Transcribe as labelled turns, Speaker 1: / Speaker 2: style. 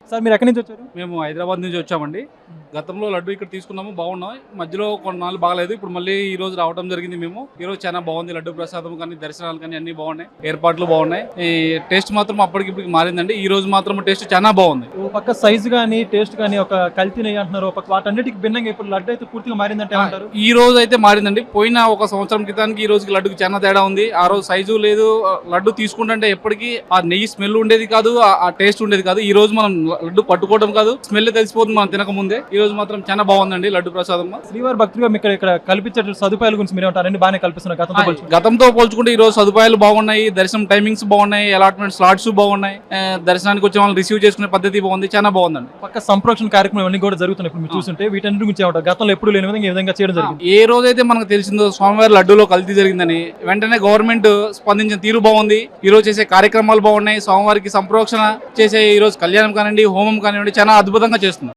Speaker 1: Sir మీరు ఎక్కడి నుంచి వచ్చారు?
Speaker 2: మేము హైదరాబాద్ నుంచి వచ్చామండి. గతంలో లడ్డు ఇక్కడ తీసుకున్నాము, బాగున్నాయి. మధ్యలో కొన్నాళ్ళు బాగలేదు, ఇప్పుడు మళ్ళీ ఈ రోజు రావడం జరిగింది. మేము ఈ రోజు చాలా బాగుంది. లడ్డు ప్రసాదం కానీ దర్శనాలు కానీ అన్ని బాగున్నాయి, ఏర్పాట్లు బాగున్నాయి. ఈ టేస్ట్ మాత్రం అప్పటికిప్పటికి మారిందండి. ఈ రోజు మాత్రం టేస్ట్ చాలా బాగుంది.
Speaker 1: ఓ పక్క సైజు కానీ టేస్ట్ కానీ ఒక కల్తీ నెయ్యి అంటున్నారు, ఒక వాటన్నిటికి భిన్నంగా ఇప్పుడు లడ్డు అయితే పూర్తిగా మారిందంటే ఏమంటారు?
Speaker 2: ఈ రోజు అయితే మారిందండి. పోయిన ఒక సంవత్సరం క్రితానికి ఈ రోజుకి లడ్డుకి చాలా తేడా ఉంది. ఆ రోజు సైజు లేదు, లడ్డు తీసుకుంటే ఎప్పటికీ ఆ నెయ్యి స్మెల్ ఉండేది కాదు, ఆ టేస్ట్ ఉండేది కాదు. ఈ రోజు మనం లడ్డు పట్టుకోవడం కాదు, స్మెల్ తెలిసిపోతుంది మనం తినక ముందే. ఈ రోజు మాత్రం చాలా బాగుందండి లడ్డు ప్రసాదం.
Speaker 1: శ్రీవారి భక్తులుగా మీకు ఇక్కడ కల్పించే సదుపాయాల గురించి మీరు ఏమంటారు? బాగానే కల్పిస్తున్నారు
Speaker 2: గతంతో పోల్చుకుంటే ఈ రోజు సదుపాయాలు బాగున్నాయి, దర్శనం టైమింగ్స్ బాగున్నాయి, అలాట్మెంట్ స్లాట్స్ బాగున్నాయి, దర్శనానికి వచ్చే వాళ్ళని రిసీవ్ చేసుకునే పద్ధతి బాగుంది, చాలా బాగుందండి.
Speaker 1: పక్క సంప్రోక్షణ కార్యక్రమం అన్ని కూడా జరుగుతున్నాయి. ఇప్పుడు మీరు చూస్తుంటే వీటన్నిటి గురించి ఏమంటారు? గతంలో ఎప్పుడు లేని విధంగా ఈ విధంగా చేయడం జరిగింది.
Speaker 2: ఏ రోజైతే మనకు తెలిసిందో స్వామివారి లడ్డూలో కల్తీ జరిగిందని వెంటనే గవర్నమెంట్ స్పందించిన తీరు బాగుంది. ఈ రోజు చేసే కార్యక్రమాలు బాగున్నాయి. స్వామివారికి సంప్రోక్షణ చేసే ఈ రోజు కళ్యాణం కానివ్వండి, హోమం కానివ్వండి, చాలా అద్భుతంగా చేస్తుంది.